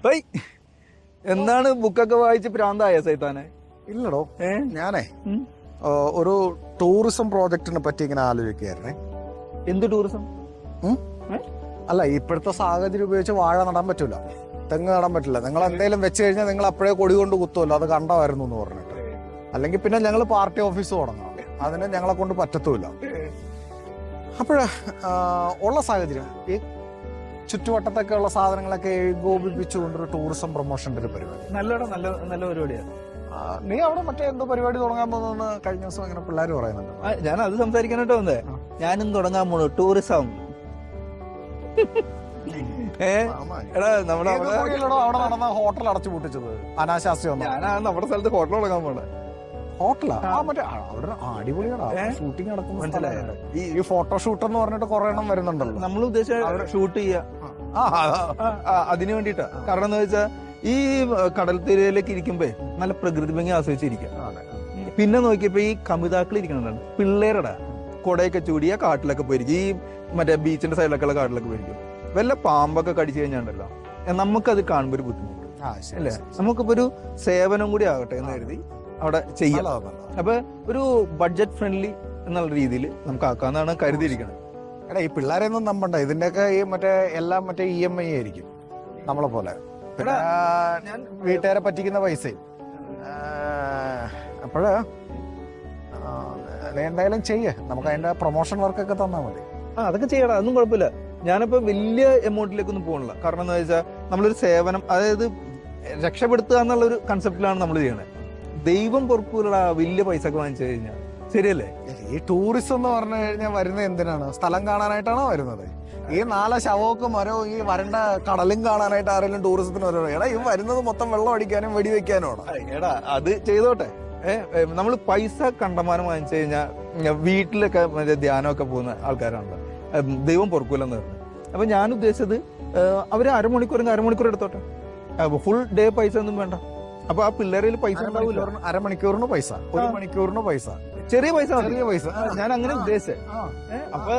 High, എന്താണ് ബുക്കൊക്കെ വായിച്ച് പ്രാന്തായ സൈത്താനെ? ഇല്ലടോ, ഞാനേ ഒരു ടൂറിസം പ്രോജക്റ്റിനെ പറ്റി ഇങ്ങനെ ആലോചിക്കുകയായിരുന്നേ. എന്ത് ടൂറിസം? അല്ല, ഇപ്പോഴത്തെ സാഹചര്യം ഉപയോഗിച്ച് വാഴ നടാൻ പറ്റൂല, തെങ്ങ് നടാൻ പറ്റില്ല. നിങ്ങൾ എന്തെങ്കിലും വെച്ച് കഴിഞ്ഞാൽ നിങ്ങൾ അപ്പോഴേ കൊടി കൊണ്ട് കുത്തുമല്ലോ, അത് കണ്ടമായിരുന്നു എന്ന് പറഞ്ഞിട്ട്. അല്ലെങ്കിൽ പിന്നെ ഞങ്ങൾ പാർട്ടി ഓഫീസ് തുടങ്ങാം, അതിന് ഞങ്ങളെ കൊണ്ട് പറ്റത്തുമില്ല. അപ്പോഴ ഉള്ള സാഹചര്യം ഈ ചുറ്റുവട്ടത്തൊക്കെ ഉള്ള സാധനങ്ങളൊക്കെ ഏകോപിപ്പിച്ചുകൊണ്ടൊരു ടൂറിസം പ്രൊമോഷന്റെ ഒരു പരിപാടി. നല്ല പരിപാടിയാണ്. നീ അവിടെ മറ്റേ എന്തോ പരിപാടി തുടങ്ങാൻ പോകുന്ന കഴിഞ്ഞ ദിവസം ഇങ്ങനെ പിള്ളേർ പറയുന്നുണ്ട്. ഞാൻ അത് സംസാരിക്കാനായിട്ട് വന്നേ. ഞാനും തുടങ്ങാൻ പോണു ടൂറിസം. എടാ നമ്മുടെ അവിടെ നടന്ന ഹോട്ടൽ അടച്ചു പൂട്ടിച്ചത് അനാശാസ്ത്രി. ഞാൻ നമ്മുടെ സ്ഥലത്ത് ഹോട്ടൽ തുടങ്ങാൻ പോണേ. ഹോട്ടലാ? മറ്റേ അവിടെ അടിപൊളിയാണ്, ഷൂട്ടിംഗ് നടക്കും. മനസ്സിലായോ? ഈ ഫോട്ടോഷൂട്ട് എന്ന് പറഞ്ഞിട്ട് കുറെ എണ്ണം വരുന്നുണ്ടല്ലോ. നമ്മൾ ഉദ്ദേശിച്ച ഷൂട്ട് ചെയ്യാ അതിനു വേണ്ടിട്ടാ. കാരണം എന്താ വെച്ചാ ഈ കടൽ തീരയിലേക്ക് ഇരിക്കുമ്പോ നല്ല പ്രകൃതി ഭംഗി ആസ്വദിച്ചിരിക്കാം. പിന്നെ നോക്കിയപ്പോ ഈ കമിതാക്കൾ ഇരിക്കണതാണ് പിള്ളേരുടെ കൊടയൊക്കെ ചൂടിയ കാട്ടിലൊക്കെ പോയിരിക്കും, ഈ മറ്റേ ബീച്ചിന്റെ സൈഡിലൊക്കെ ഉള്ള കാട്ടിലൊക്കെ പോയിരിക്കും. വല്ല പാമ്പൊക്കെ കടിച്ചു കഴിഞ്ഞാണ്ടല്ലോ നമുക്കത് കാണുമ്പോ ഒരു ബുദ്ധിമുട്ട് അല്ലേ? നമുക്കിപ്പോ ഒരു സേവനം കൂടി ആകട്ടെ എന്ന് കരുതി അവിടെ ചെയ്യാം. അപ്പൊ ഒരു ബഡ്ജറ്റ് ഫ്രണ്ട്ലി എന്നുള്ള രീതിയിൽ നമുക്ക് ആക്കാന്നാണ് കരുതിയിരിക്കുന്നത്. എടാ, ഈ പിള്ളേരെയൊന്നും നമ്പണ്ട, ഇതിന്റെയൊക്കെ ഈ എല്ലാം മറ്റേ EMI ആയിരിക്കും നമ്മളെ പോലെ. ഞാൻ വീട്ടുകാരെ പറ്റിക്കുന്ന പൈസയും. അപ്പോഴ് എന്തായാലും ചെയ്യേ, നമുക്ക് അതിന്റെ പ്രൊമോഷൻ വർക്കൊക്കെ തന്നാൽ മതി. അതൊക്കെ ചെയ്യണം, അതൊന്നും കുഴപ്പമില്ല. ഞാനിപ്പോ വലിയ എമൗണ്ടിലേക്കൊന്നും പോകണില്ല. കാരണം എന്താ വെച്ചാൽ നമ്മളൊരു സേവനം, അതായത് രക്ഷപ്പെടുത്തുക എന്നുള്ള ഒരു കൺസെപ്റ്റിലാണ് നമ്മൾ ചെയ്യണത്. ദൈവം പൊറക്കൂലട വലിയ പൈസ ഒക്കെ വാങ്ങിച്ചു കഴിഞ്ഞാൽ, ശരിയല്ലേ? ഈ ടൂറിസം എന്ന് പറഞ്ഞു കഴിഞ്ഞാൽ വരുന്നത് എന്തിനാണ്? സ്ഥലം കാണാനായിട്ടാണോ വരുന്നത്? ഈ 4 ശവമൊക്കെ മരവും ഈ വരണ്ട കടലും കാണാനായിട്ട് ആരെങ്കിലും ടൂറിസത്തിന് വരുന്നത്? എടാ, ഈ വരുന്നത് മൊത്തം വെള്ളം അടിക്കാനും വെടിവെക്കാനുമാണ്. എടാ, അത് ചെയ്തോട്ടെ. നമ്മൾ പൈസ കണ്ടമാനം വാങ്ങിച്ചു കഴിഞ്ഞാൽ വീട്ടിലൊക്കെ മറ്റേ ധ്യാനമൊക്കെ പോകുന്ന ആൾക്കാരാണല്ലോ, ദൈവം പൊറക്കൂലെന്ന് പറഞ്ഞു. അപ്പൊ ഞാൻ ഉദ്ദേശിച്ചത് അവര് അരമണിക്കൂർ എടുത്തോട്ടെ, ഫുൾ ഡേ പൈസ ഒന്നും വേണ്ട. അപ്പൊ ആ പിള്ളേരിൽ പൈസ ഉണ്ടാവില്ല. അരമണിക്കൂറിന് പൈസ, 1 മണിക്കൂറിന് പൈസ, ചെറിയ പൈസ. ഞാൻ അങ്ങനെ ഉദ്ദേശിച്ചത്. അപ്പൊ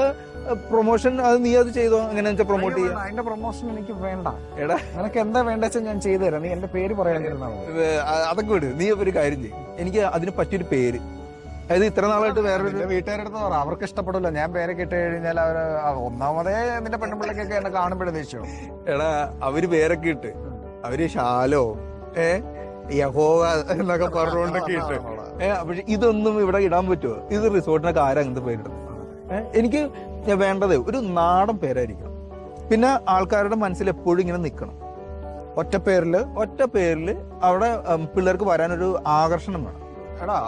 പ്രൊമോഷൻ അത് നീ അത് ചെയ്തോ, എങ്ങനെ പ്രൊമോട്ട് ചെയ്യാം. അതിന്റെ പ്രൊമോഷൻ എനിക്ക് വേണ്ട. എടാ, നിനക്ക് എന്താ വേണ്ടെന്ന് ഞാൻ ചെയ്തു തരാം, നീ എന്റെ പേര് പറയാൻ. അതൊക്കെ വിട്. നീ ഒരു കാര്യം ചെയ്യും, എനിക്ക് അതിന് പറ്റിയൊരു പേര്. അതായത് ഇത്ര നാളായിട്ട് വേറെ വീട്ടുകാരുടെ പറ, അവർക്ക് ഇഷ്ടപ്പെടില്ല ഞാൻ പേരൊക്കെ ഇട്ട് കഴിഞ്ഞാൽ. അവര് ഒന്നാമതേ നിന്റെ പെണ്ണുപിള്ളക്കൊക്കെ എന്നെ കാണുമ്പോഴേ ദേഷ്യം. എടാ, അവര് പേരൊക്കെ ഇട്ട്, അവര് ശാലോ യഹോവ എന്നൊക്കെ പറഞ്ഞുകൊണ്ടൊക്കെ ഇട്ട്. പക്ഷെ ഇതൊന്നും ഇവിടെ ഇടാൻ പറ്റുമോ? ഇത് റിസോർട്ടിനൊക്കെ ആരാ അങ്ങനത്തെ പേരിടും? എനിക്ക് വേണ്ടത് ഒരു നാടൻ പേരായിരിക്കണം. പിന്നെ ആൾക്കാരുടെ മനസ്സിൽ എപ്പോഴും ഇങ്ങനെ നിൽക്കണം. ഒറ്റ പേരില് അവിടെ പിള്ളേർക്ക് വരാനൊരു ആകർഷണം വേണം. എടാ,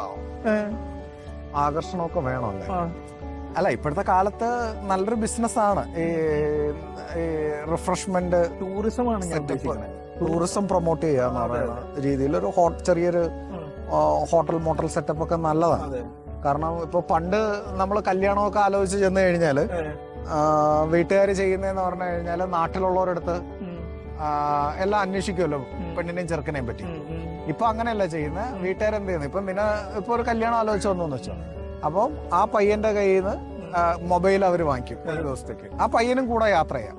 ആകർഷണമൊക്കെ വേണമല്ലേ? അല്ല, ഇപ്പോഴത്തെ കാലത്ത് നല്ലൊരു ബിസിനസ്സാണ് ഈ റിഫ്രഷ്മെന്റ് ടൂറിസമാണ്. ടൂറിസം പ്രൊമോട്ട് ചെയ്യാന്ന് പറയുന്ന രീതിയിൽ ഒരു ചെറിയൊരു ഹോട്ടൽ സെറ്റപ്പ് ഒക്കെ നല്ലതാണ്. കാരണം ഇപ്പൊ പണ്ട് നമ്മൾ കല്യാണമൊക്കെ ആലോചിച്ച് ചെന്ന് കഴിഞ്ഞാല് വീട്ടുകാർ ചെയ്യുന്നതെന്ന് പറഞ്ഞു കഴിഞ്ഞാല് നാട്ടിലുള്ളവരടുത്ത് എല്ലാം അന്വേഷിക്കുമല്ലോ പെണ്ണിനെയും ചെറുക്കനെയും പറ്റി. ഇപ്പൊ അങ്ങനെയല്ല ചെയ്യുന്നത്. വീട്ടുകാരെന്ത് ചെയ്യുന്നത്? ഇപ്പൊ ഒരു കല്യാണം ആലോചിച്ച് വന്നു വെച്ചോ, അപ്പം ആ പയ്യന്റെ കയ്യിൽ നിന്ന് മൊബൈൽ അവർ വാങ്ങിക്കും ഒരു ദിവസത്തേക്ക്. ആ പയ്യനും കൂടെ യാത്ര ചെയ്യാം,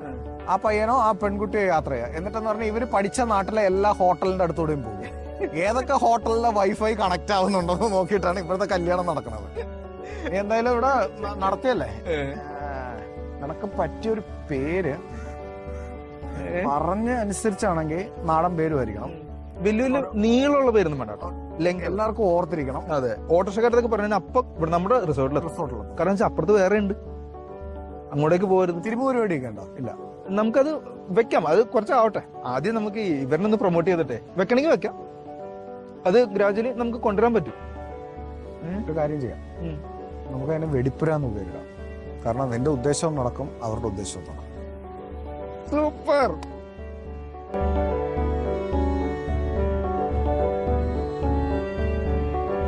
ആ പയ്യനോ ആ പെൺകുട്ടിയോ യാത്ര ചെയ്യാം. എന്നിട്ടെന്ന് പറഞ്ഞാൽ ഇവര് പഠിച്ച നാട്ടിലെ എല്ലാ ഹോട്ടലിന്റെ അടുത്തൂടെയും പോകും. ഏതൊക്കെ ഹോട്ടലിലെ വൈഫൈ കണക്ട് ആവുന്നുണ്ടെന്ന് നോക്കിയിട്ടാണ് ഇപ്പോഴത്തെ കല്യാണം നടക്കുന്നത്. എന്തായാലും ഇവിടെ നടത്തിയല്ലേ, നിനക്ക് പറ്റിയൊരു പേര് പറഞ്ഞ അനുസരിച്ചാണെങ്കിൽ നാടൻ പേര് വരിക്കണം. വലിയ വലിയ നീളമുള്ള പേരൊന്നും വേണ്ട കേട്ടോ, എല്ലാവർക്കും ഓർത്തിരിക്കണം. അതെ, ഓട്ടോറിക്ഷക്കാരൊക്കെ പറഞ്ഞാൽ അപ്പൊ നമ്മുടെ റിസോർട്ടിൽ. കാരണം വെച്ചാൽ അപ്പുറത്ത് വേറെ ഉണ്ട്, അങ്ങോട്ടേക്ക് പോകരുത്. തിരുമ്പ് പരിപാടിയൊക്കെ ഉണ്ടോ? ഇല്ല, നമുക്കത് വെക്കാം. അത് കുറച്ചാവട്ടെ. ആദ്യം നമുക്ക് ഇവരിനൊന്ന് പ്രൊമോട്ട് ചെയ്തിട്ടെ, വെക്കണമെങ്കിൽ വെക്കാം. അത് ഗ്രാജുവലി നമുക്ക് കൊണ്ടുവരാൻ പറ്റും. ഒരു കാര്യം ചെയ്യാം, നമുക്ക് അതിനെ വെടിപ്പുരാന്ന് ഉപയോഗിക്കാം. കാരണം നിന്റെ ഉദ്ദേശവും നടക്കും, അവരുടെ ഉദ്ദേശവും നടക്കും. സൂപ്പർ.